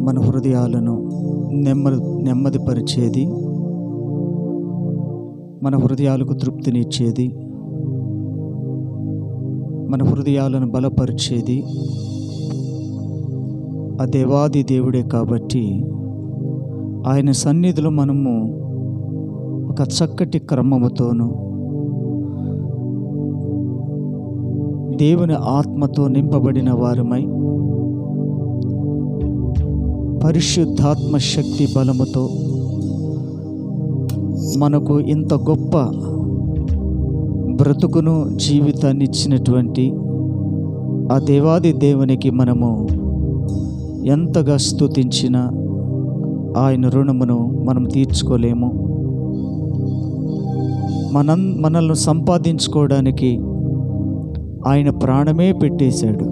మన హృదయాలను నెమ్మదిపరిచేది, మన హృదయాలకు తృప్తినిచ్చేది, మన హృదయాలను బలపరిచేది ఆ దేవాది దేవుడే. కాబట్టి ఆయన సన్నిధిలో మనము ఒక చక్కటి క్రమముతోనూ దేవుని ఆత్మతో నింపబడిన వారమై పరిశుద్ధాత్మ శక్తి బలముతో మనకు ఇంత గొప్ప బ్రతుకును జీవితాన్ని ఇచ్చినటువంటి ఆ దేవాది దేవునికి మనము ఎంతగా స్తుతించినా ఆయన రుణమును మనం తీర్చుకోలేము. మనల్ని సంపాదించుకోవడానికి ఆయన ప్రాణమే పెట్టేశాడు,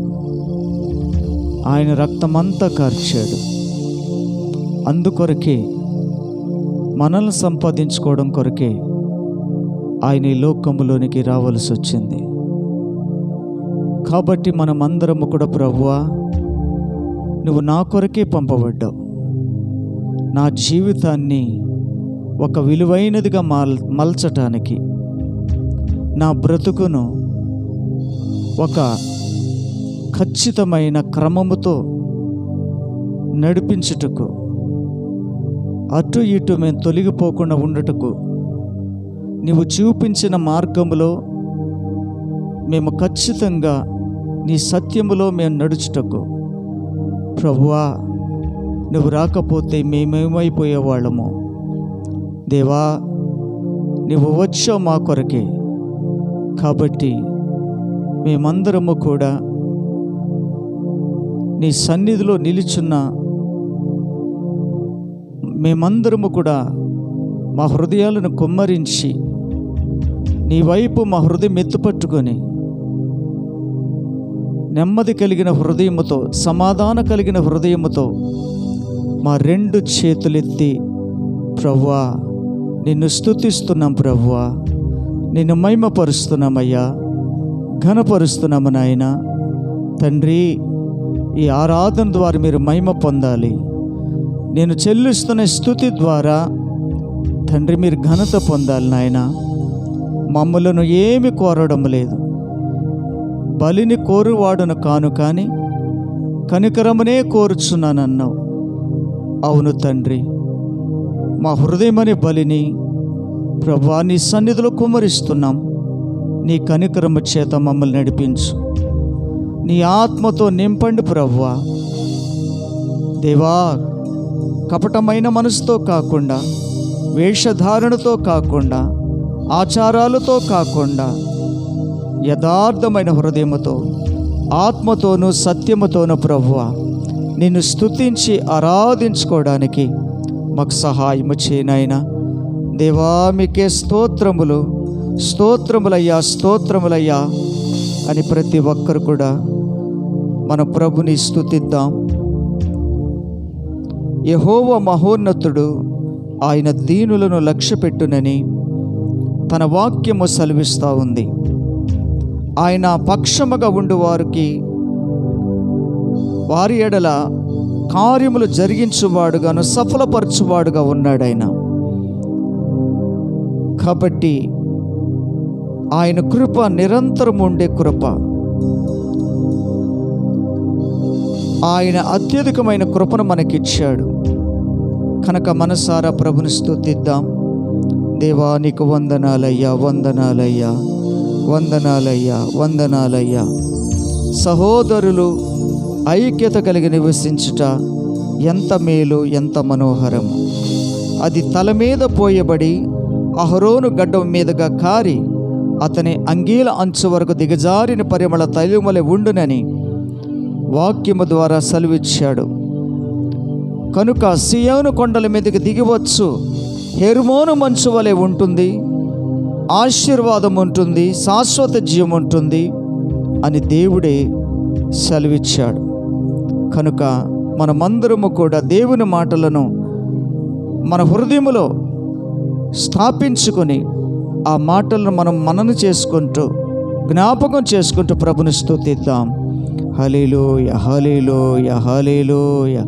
ఆయన రక్తమంతా కార్చాడు. అందుకొరకే మనల్ని సంపాదించుకోవడం కొరకే ఆయన ఈ లోకములోనికి రావాల్సి వచ్చింది. కాబట్టి మనమందరము కూడా ప్రభువా, నువ్వు నా కొరకే పంపబడ్డావు, నా జీవితాన్ని ఒక విలువైనదిగా మలచటానికి, నా బ్రతుకును ఒక ఖచ్చితమైన క్రమముతో నడిపించుటకు, అటు ఇటు మేము తొలగిపోకుండా ఉండుటకు, నీవు చూపించిన మార్గములో మేము ఖచ్చితంగా నీ సత్యములో మేము నడుచుటకు, ప్రభువా నువ్వు రాకపోతే మేమేమైపోయేవాళ్ళము. దేవా, నువ్వు వచ్చావు మా కొరకే. కాబట్టి మేమందరము కూడా నీ సన్నిధిలో నిలుచున్న మేమందరము కూడా మా హృదయాలను కుమ్మరించి నీ వైపు మా హృదయం ఎత్తుపట్టుకొని నెమ్మది కలిగిన హృదయముతో, సమాధాన కలిగిన హృదయముతో మా రెండు చేతులెత్తి ప్రభువా నిన్ను స్తుతిస్తున్నాం, ప్రభువా నిన్ను మహిమపరుస్తున్నామయ్యా, ఘనపరుస్తున్నాము నాయన. తండ్రి, ఈ ఆరాధన ద్వారా మీరు మహిమ పొందాలి. నేను చెల్లిస్తున్న స్తుతి ద్వారా తండ్రి మీరు ఘనత పొందాలి నాయన. మమ్మలను ఏమి కోరడం లేదు, బలిని కోరువాడును కాను, కానీ కనికరమునే కోరుచున్నానన్నావు. అవును తండ్రి, మా హృదయమనే బలిని ప్రభువా నీ సన్నిధిలో కుమ్మరిస్తున్నాం. నీ కనికరము చేత మమ్మల్ని నడిపించు, నీ ఆత్మతో నింపండి ప్రభువా. దేవా, కపటమైన మనసుతో కాకుండా, వేషధారణతో కాకుండా, ఆచారాలతో కాకుండా, యథార్థమైన హృదయముతో, ఆత్మతోనూ సత్యముతోనూ ప్రభువా నిన్ను స్తుతించి ఆరాధించుకోవడానికి మాకు సహాయము చేయనైనా. దేవా, మీకే స్తోత్రములు, స్తోత్రములయ్యా, స్తోత్రములయ్యా అని ప్రతి ఒక్కరు కూడా మన ప్రభుని స్తుతిద్దాం. యెహోవా మహోన్నతుడు, ఆయన దీనులను లక్ష్యపెట్టునని తన వాక్యము సెలవిస్తూ ఉంది. ఆయన పక్షముగా ఉండు వారి ఎడల కార్యములు జరిగించువాడుగాను సఫలపరచువాడుగా ఉన్నాడు ఆయన. కాబట్టి ఆయన కృప నిరంతరం ఉండే కృప, ఆయన అత్యధికమైన కృపను మనకిచ్చాడు. కనుక మనసారా ప్రభుని స్తుతిద్దాం. దేవా, నీకు వందనాలయ్యా, వందనాలయ్యా, వందనాలయ్యా, వందనాలయ్యా. సహోదరులు ఐక్యత కలిగి నివసించుట ఎంత మేలు, ఎంత మనోహరం. అది తల మీద పోయబడి అహరోను గడ్డం మీదుగా కారి అతని అంగీల అంచు వరకు దిగజారిన పరిమళ తైలములే ఉండునని వాక్యము ద్వారా సెలవిచ్చాడు. కనుక సియోను కొండల మీదకి దిగివచ్చు, హెర్మోను మంచు వలె ఉంటుంది, ఆశీర్వాదం ఉంటుంది, శాశ్వత జీవం ఉంటుంది అని దేవుడే సెలవిచ్చాడు. కనుక మనమందరము కూడా దేవుని మాటలను మన హృదయములో స్థాపించుకొని ఆ మాటలను మనం మనన చేసుకుంటూ, జ్ఞాపకం చేసుకుంటూ ప్రభుని స్తుతిద్దాం. హల్లెలూయా, హల్లెలూయా, హల్లెలూయా.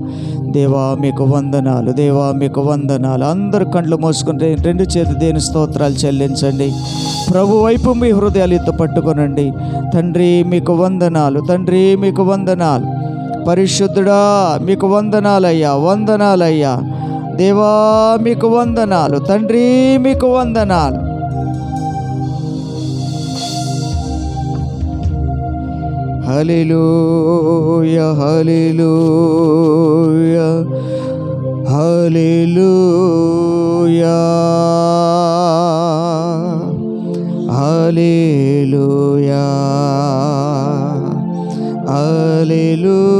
దేవా మీకు వందనాలు, దేవా మీకు వందనాలు. అందరు కండ్లు మూసుకుంటే రెండు చేతులు దేని స్తోత్రాలు చెల్లించండి. ప్రభు వైపు మీ హృదయాలు ఎత్తు పట్టుకొనండి. తండ్రి మీకు వందనాలు, తండ్రి మీకు వందనాలు. పరిశుద్ధుడా మీకు వందనాలయ్యా, వందనాలయ్యా. దేవా మీకు వందనాలు, తండ్రి మీకు వందనాలు. హల్లెలూయా, హల్లెలూయా, హల్లెలూయా, హల్లెలూయా, హల్లెలూయా.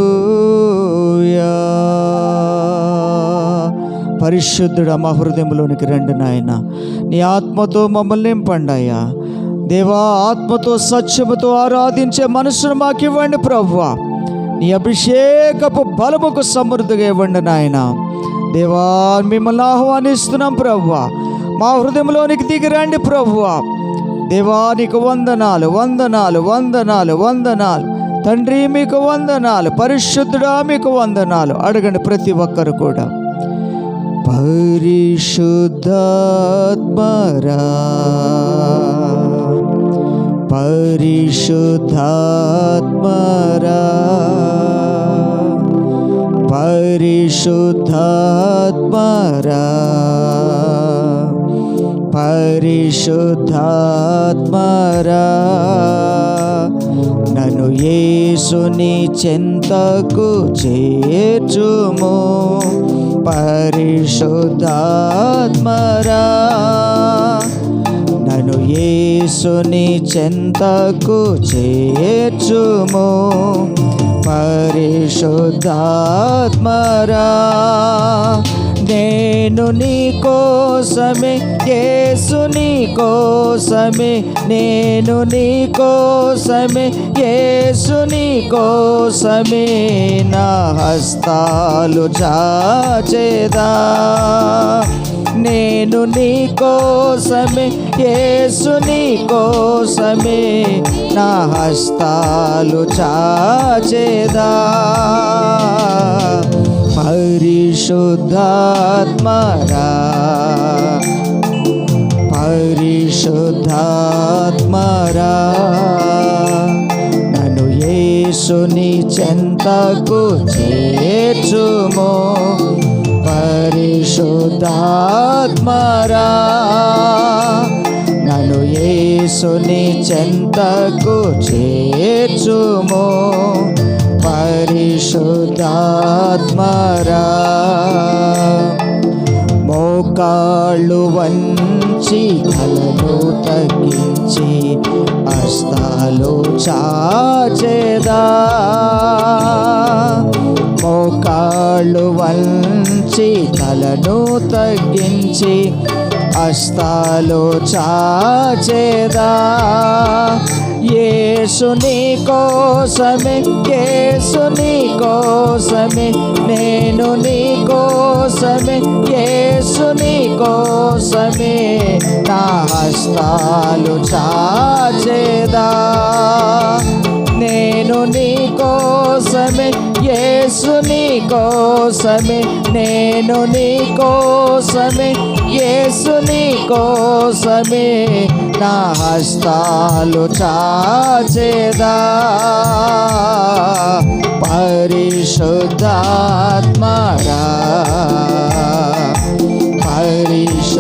పరిశుద్ధుడా మా హృదయంలోనికి రండి నాయన. నీ ఆత్మతో మమ్మల్ని నింపండి. దేవా ఆత్మతో సత్యముతో ఆరాధించే మనసును మాకు ఇవ్వండి ప్రభువా. నీ అభిషేకపు బలముకు సమృద్ధిగా ఇవ్వండి నాయన. దేవా మిమ్మల్ని ఆహ్వానిస్తున్నాం ప్రభువా. మా హృదయంలోనికి దిగి రండి ప్రభువా. దేవా నీకు వందనాలు, వందనాలు, వందనాలు, వందనాలు. తండ్రి మీకు వందనాలు, పరిశుద్ధుడా మీకు వందనాలు. అడగండి ప్రతి ఒక్కరు కూడా. పరిశుద్ధాత్మరా, పరిశుద్ధాత్మరా, పరిశుద్ధాత్మరా, పరిశుద్ధాత్మరా. నన్ను యేసుని చెంతకు చేర్చుము. పరిశుద్ధాత్మరా, నన్ను యేసుని చెంతకు చేర్చుము. పరిశుద్ధాత్మరా, నేను నీ కోసమే, యేసుని కోసమే, నేను నీ కోసమే, యేసుని కోసమే నా హస్తాలు చాచెదా. నేను నీ కోసమే, యేసుని కోసమే నా హస్తాలు చాచెదా. పరిశుద్ధాత్మరా, పరిశుద్ధాత్మరా, నన్ను యేసుని చెంతకు చేర్చుము. పరిశుద్ధాత్మరా, నన్ను యేసుని చెంతకు చేర్చుము. పరిశుద్ధాత్మరా, మోకాళ్ళు వంచి తలను తగ్గించి హస్తాలు చాచెదా. మోకాళ్ళు వంచి తలను తగ్గించి హస్తాలు చాచెదా. యేసుని కోసమే, యేసుని కోసమే, నేను నీ కోసమే, యేసుని కోసమే నా హస్తాలు చాచెదా. నేను నీ కోసమే, యేసుని కోసమే, నేను నీ కోసమే, యేసుని కోసమే నా హస్తాలు చాచెదా. పరిశుద్ధాత్మరా, పరిశుద్ధాత్మరా,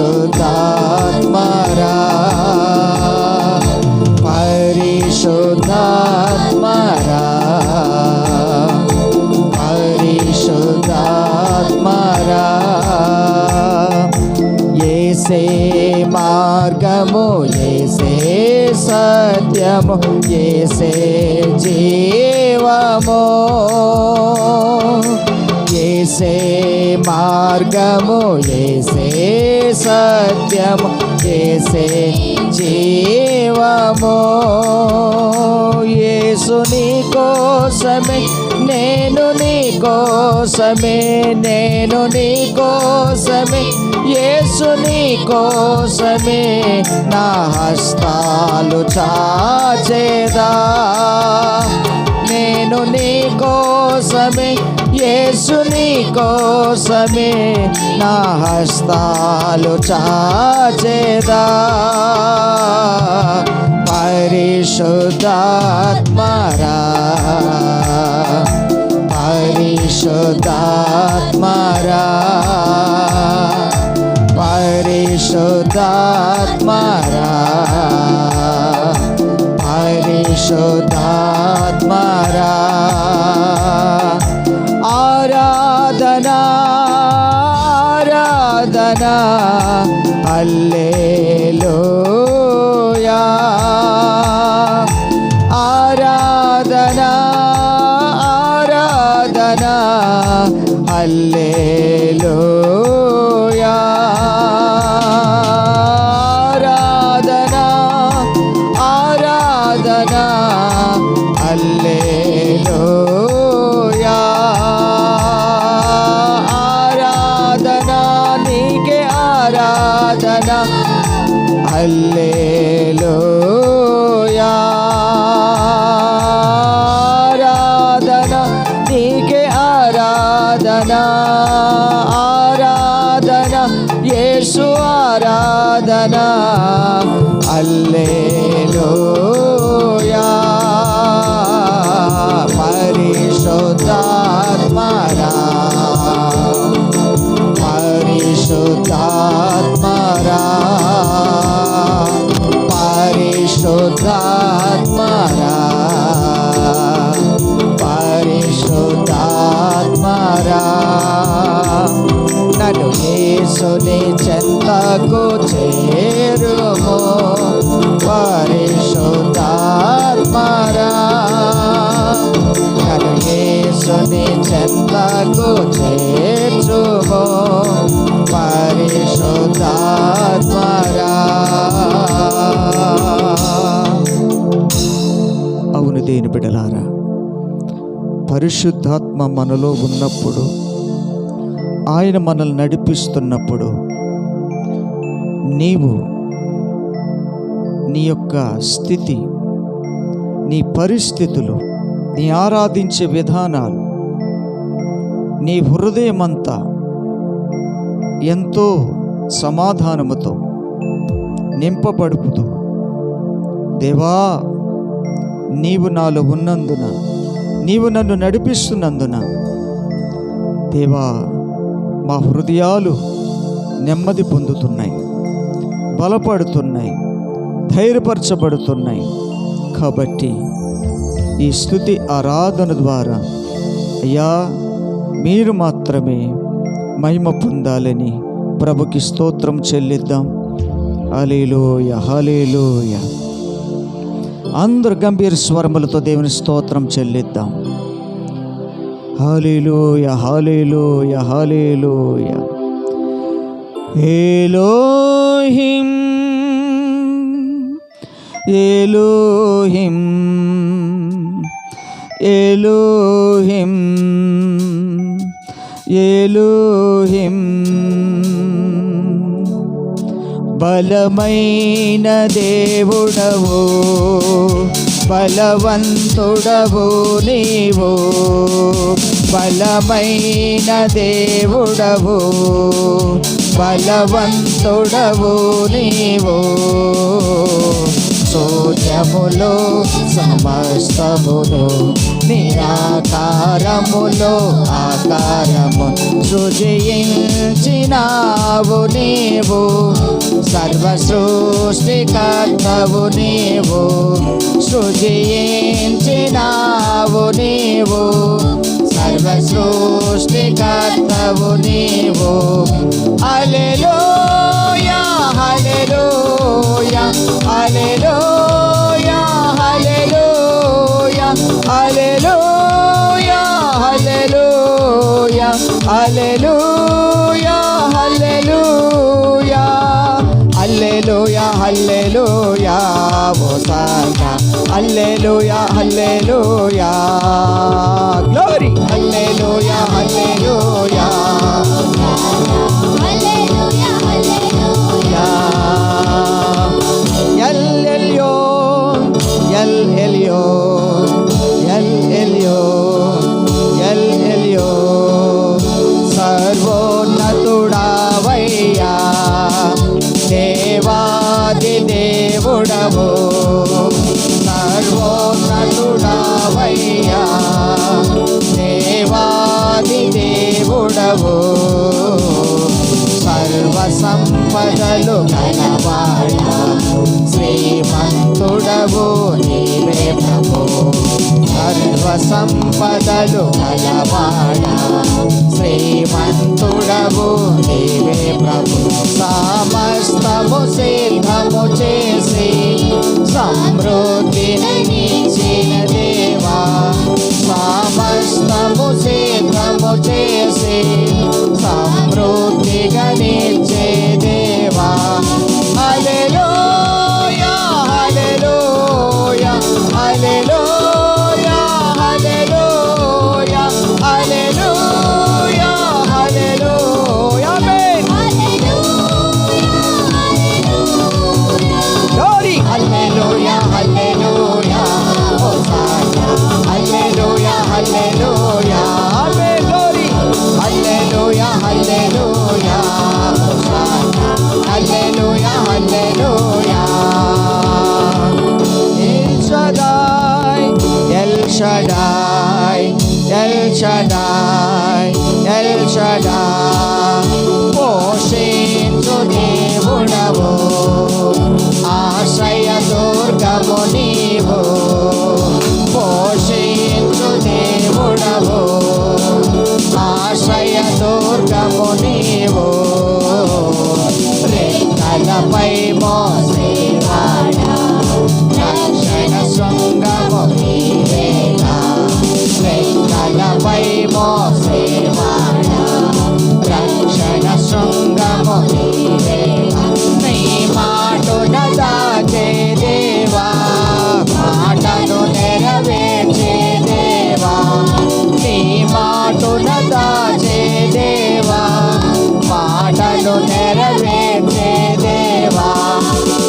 పరిశుద్ధాత్మరా, పరిశుద్ధాత్మరా. యేసే మార్గము, యేసే సత్యము, యేసే జీవము. యేసే మార్గము, యేసే సత్యము, యేసే జీవము. యేసుని కోసమే, నేను నీ కోసమే, నేను నీ కోసమే, యేసుని కోసమే నా హస్తాలు చాచెదా. నేను నీ కోసమే, యేసు నీ కోసమే నా హస్తాలు చాచేదా. పరిశుద్ధాత్మరా, పరిశుద్ధాత్మరా, పరిశుద్ధాత్మరా, పరిశుద్ధాత్మరా. ఆరాధనా ఆరాధనా హల్లెలూయా. ఆరాధనా ఆరాధనా హల్లెలూయా. ఆరాధనా ఆరాధనా హల్లెలూయా. ఆరాధనా నీకే ఆరాధనా హల్లెలూయా. ఆరాధనా నీకే ఆరాధనా. ఆరాధనా యేసు ఆరాధనా హల్లెలూయా. పరిశుద్ధాత్మరా, పరిశుద్ధాత్మరా, పరిశుద్ధాత్మరా, పరిశుద్ధాత్మరా. నన్ను యేసుని చెంతకు చేరుము, పరిశుద్ధాత్మరా. నన్ను యేసుని చెంతకు చేర్చుము, పరిశుద్ధాత్మరా. అవును దేని బిడ్డలారా, పరిశుద్ధాత్మ మనలో ఉన్నప్పుడు, ఆయన మనల్ని నడిపిస్తున్నప్పుడు, నీవు నీ యొక్క స్థితి, నీ పరిస్థితులు, నీ ఆరాధించే విధానాలు, నీ హృదయమంతా ఎంతో సమాధానముతో నింపబడుతూ, దేవా నీవు నాలో ఉన్నందున, నీవు నన్ను నడిపిస్తున్నందున, దేవా మా హృదయాలు నెమ్మది పొందుతున్నాయి, బలపడుతున్నాయి, ధైర్యపరచబడుతున్నాయి. కాబట్టి ఈ స్తుతి ఆరాధన ద్వారా అయ్యా మీరు మాత్రమే మహిమ పొందాలని ప్రభుకి స్తోత్రం చెల్లిద్దాం. హల్లెలూయా, హల్లెలూయా. అందరు గంభీర స్వరములతో దేవుని స్తోత్రం చెల్లిద్దాం. హల్లెలూయా, హల్లెలూయా, హల్లెలూయా. ఎలోహిం, ఎలోహిం, ఎలోహిం, ఎలోహిం. బలమైన దేవుడవు, బలవంతుడవు నీవు, బలమైన దేవుడవు, బలవంతుడవు నీవు. శూన్యములో సమస్తమును, నిరాకారములో ఆకారము సృజించినావు నీవు. సర్వ సృష్టికర్తవు నీవు, సృజించినావు నీవు. సర్వ సృష్టికర్తవు నీవు. Hallelujah, hallelujah, hallelujah, hallelujah, hallelujah, hallelujah, hallelujah, hallelujah, hallelujah, hallelujah. Hosanna, hallelujah, hallelujah, glory, hallelujah, hallelujah, hallelujah, hallelujah. El Elyon, El Elyon, El El సంపదలు గలవాడా, శ్రీమంతుడవు నీవే ప్రభు. సర్వ సంపదలు గలవాడా, శ్రీమంతుడవు నీవే ప్రభు. సమస్తము సిద్ధము చేసి సమృద్ధినిచ్చిన దేవా, సమస్తము సిద్ధము చేసి సమృద్ధిగా నిచ్చే దేవా. Hallelujah hallelujah hallelujah hallelujah hallelujah hallelujah. Amen. Glory. Hallelujah hallelujah hosanna. Hallelujah hallelujah. Amen. Glory. Hallelujah hallelujah hosanna. Hallelujah hallelujah. El Shaddai El Shaddai El Shaddai El Shaddai. పోషించు దేవుడవు, ఆశ్రయ దుర్గము నీవు. పోషించు దేవుడవు, ఆశ్రయ దుర్గము నీవు. రెక్కలపై మోసేవాడా, రక్షణ శృంగము నీవేగా. రెక్కలపై మోసేవాడా, రక్షణ శృంగము నీవేగా. నీ మాటను దాచే దేవా, మాటను నెరవేర్చే దేవా. నీ మాటను దాచే దేవా, మాటను నెరవేర్చే దేవా.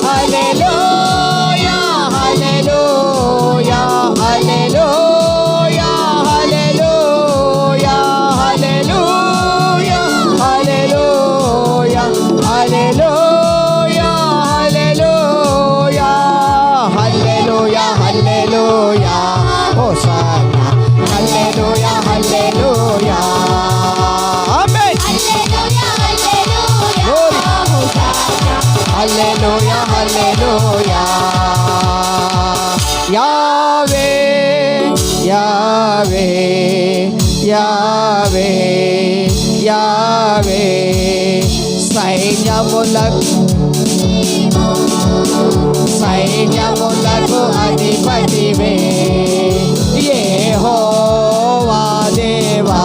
Hallelujah hallelujah hallelujah hallelujah hallelujah hallelujah hallelujah hallelujah hallelujah hallelujah hosanna. Hallelujah hallelujah. Amen. Hallelujah హల్లెలూయా. యావే యావే యావే యావే. సైన్యములకు అధిపతివే యెహోవా దేవా.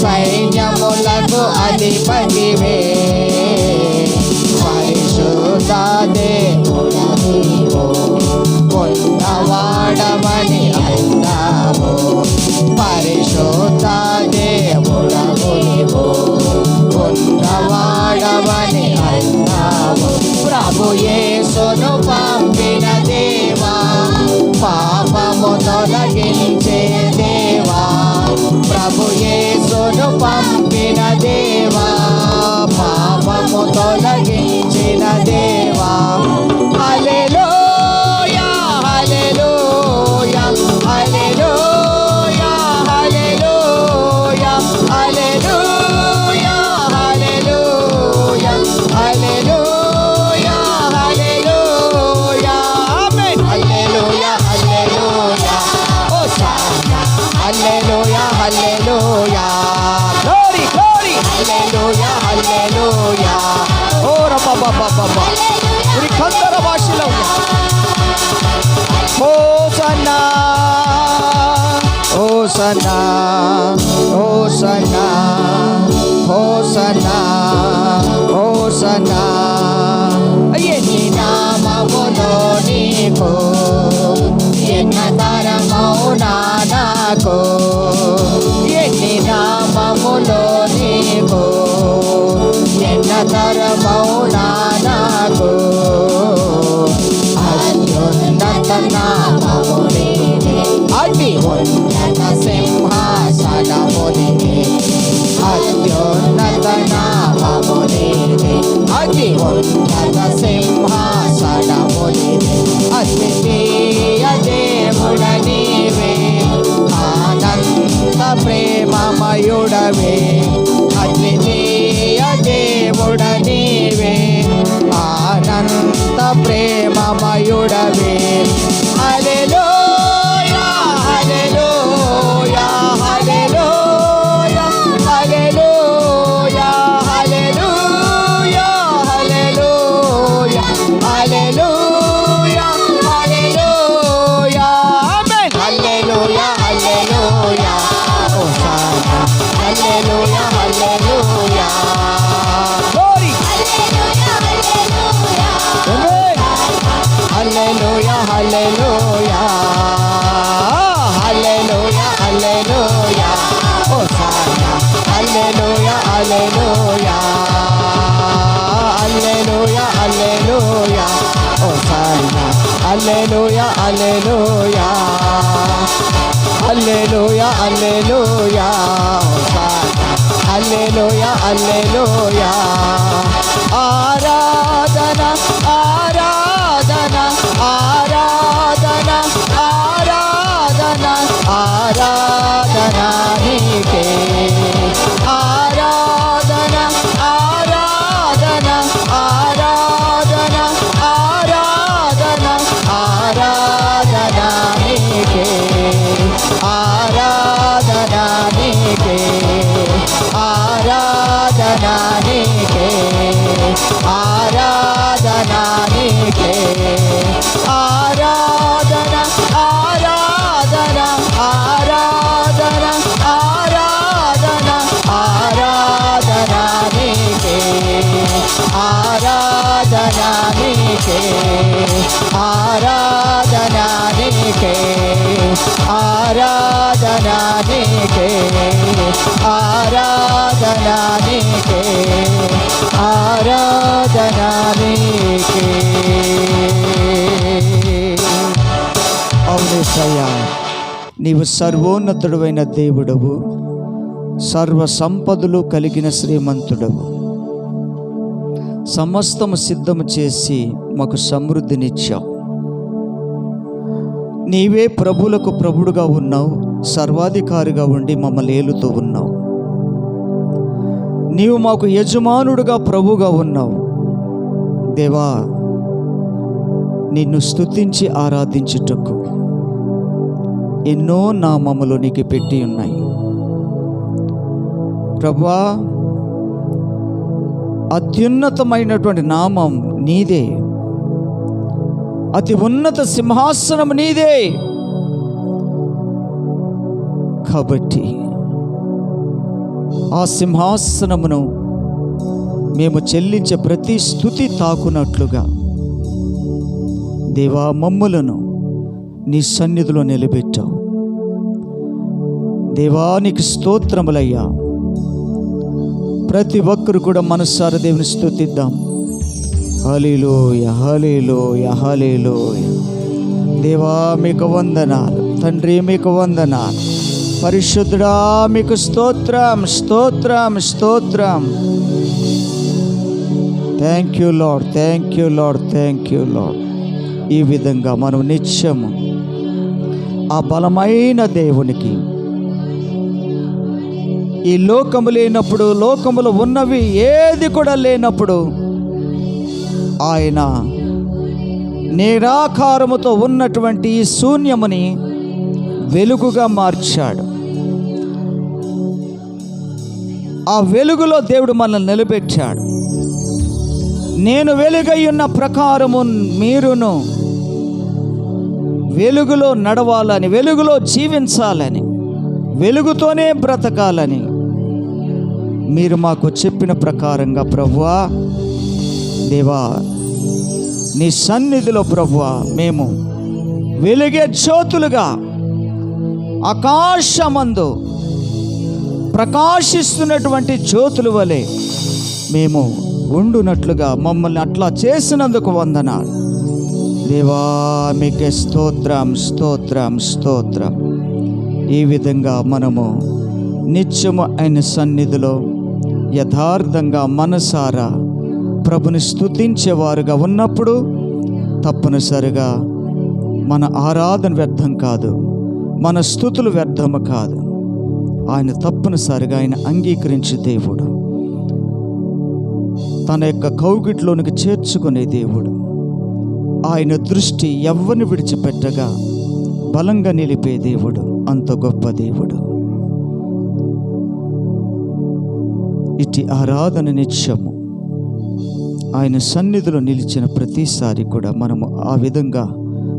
సైన్యములకు అధిపతివే, పరిశుద్ధ దేవుడా నీవు. ఉన్నవాడమని అన్నావు, పరిశుద్ధ దేవుడవు నీవు. ఉన్నవాడమని అన్నావు. ప్రభు యేసును పంపిన దేవా, పాపము తొలగించే దేవా. ప్రభు యేసును పంపిన దేవా, పాపము తొలగించిన దేవా. Hallelujah hallelujah hallelujah hallelujah hallelujah hallelujah hallelujah hallelujah. Amen. Hallelujah hallelujah hosanna. Hallelujah hallelujah. Glory glory. Hallelujah hallelujah. ఓ రబ్బబ్బబ్బబ్బ. ఉరికందర భాషలో hosanna hosanna hosanna hosanna hosanna. ఎన్ని నామములో నీకు, ఎన్న తరమౌనా నాకు. ఎన్ని నామములో నీకు, ఎన్న తరమౌనా నాకు. అత్యున్నత నామము నీదే, అతి ఉన్నత సింహాసనము నీదే. అత్యున్నత నామము నీదే, అతి ఉన్నత సింహాసనము నీదే. అద్వితీయ దేవుడ నీవే, ఆనంద ప్రేమమయుడవే. అద్వితీయ దేవుడ నీవే, ప్రేమమయుడవే. Hallelujah hallelujah hallelujah hallelujah hallelujah hallelujah hallelujah hallelujah amen. Hallelujah hallelujah hosanna hallelujah hallelujah glory hallelujah hallelujah hallelujah hallelujah hallelujah hosanna hallelujah hallelujah hallelujah hallelujah hosanna hallelujah hallelujah hallelujah hallelujah hosanna hallelujah hallelujah. ఆరాధన ఆరాధన ఆరాధన ఆరాధన ఆరాధన నీకే. ఆరాధన ఆరాధన ఆరాధన ఆరాధన ఆరాధన నీకే. ఆరాధన నీకే. ఆరాధన నీకే. ఆరాధన నీకే. ఆరాధన ఆరాధన ఆరాధన ఆరాధన ఆరాధన నీకే. ఆరాధన నీకే. ఆరాధన నీకే. ఆరాధన నీకే. ఆరాధన నీకే. ఆరాధన నీకే. అవునేసయ్యా, నీవు సర్వోన్నతుడైన దేవుడవు, సర్వ సంపదలు కలిగిన శ్రీమంతుడవు. సమస్తము సిద్ధము చేసి మాకు సమృద్ధినిచ్చావు. నీవే ప్రభులకు ప్రభుడుగా ఉన్నావు, సర్వాధికారిగా ఉండి మమ్మల్ని ఏలుతూ ఉన్నావు. నీవు మాకు యజమానుడుగా ప్రభుగా ఉన్నావు. దేవా, నిన్ను స్తుతించి ఆరాధించుటకు ఎన్నో నామములు నీకు పెట్టి ఉన్నాయి. ప్రభువా, అత్యున్నతమైనటువంటి నామం నీదే, అతి ఉన్నత సింహాసనం నీదే. కాబట్టి ఆ సింహాసనమును మేము చెల్లించే ప్రతి స్తుతి తాకునట్లుగా దేవా, మమ్ములను నీ సన్నిధిలో నిలబెట్టావు. దేవానికి స్తోత్రములయ్యా. ప్రతి ఒక్కరు కూడా మనసారా దేవుని స్తుతిద్దాం. హల్లెలూయా హల్లెలూయా హల్లెలూయా. దేవా మీకు వందనాలు, తండ్రి మీకు వందనాలు, పరిశుద్ధుడా మీకు స్తోత్రం స్తోత్రం స్తోత్రం. Thank you lord, thank you lord, thank you lord. ఈ విధంగా మనం నిత్యము ఆ బలమైన దేవునికి, ఈ లోకము లేనప్పుడు, లోకములో ఉన్నవి ఏది కూడా లేనప్పుడు ఆయన నిరాకారముతో ఉన్నటువంటి ఈ శూన్యముని వెలుగుగా మార్చాడు. ఆ వెలుగులో దేవుడు మనల్ని నిలబెట్టాడు. నేను వెలుగై ఉన్న ప్రకారము మీరును వెలుగులో నడవాలని, వెలుగులో జీవించాలని, వెలుగుతోనే బ్రతకాలని మీరు మాకు చెప్పిన ప్రకారంగా ప్రభువా, దేవా, నీ సన్నిధిలో ప్రభువా మేము వెలుగే జ్యోతులుగా ఆకాశమందు ప్రకాశిస్తున్నటువంటి జ్యోతుల వలె మేము ఉండునట్లుగా మమ్మల్ని అట్లా చేసినందుకు వందనాలు దేవా. మీకే స్తోత్రం స్తోత్రం స్తోత్రం. ఈ విధంగా మనము నిత్యము ఆయన సన్నిధిలో యథార్థంగా మనసారా ప్రభుని స్తుతించేవారుగా ఉన్నప్పుడు తప్పనిసరిగా మన ఆరాధన వ్యర్థం కాదు, మన స్తుతులు వ్యర్థము కాదు. ఆయన తప్పనిసరిగా ఆయన అంగీకరించే దేవుడు, తన యొక్క కౌగిట్లోనికి చేర్చుకునే దేవుడు. ఆయన దృష్టి ఎవ్వరిని విడిచిపెట్టగా బలంగా నిలిపే దేవుడు, అంత గొప్ప దేవుడు. ఇటు ఆరాధన నిత్యము ఆయన సన్నిధిలో నిలిచిన ప్రతిసారి కూడా మనము ఆ విధంగా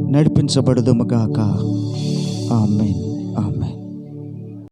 నడిపించబడదుముగాక. ఆమేన్.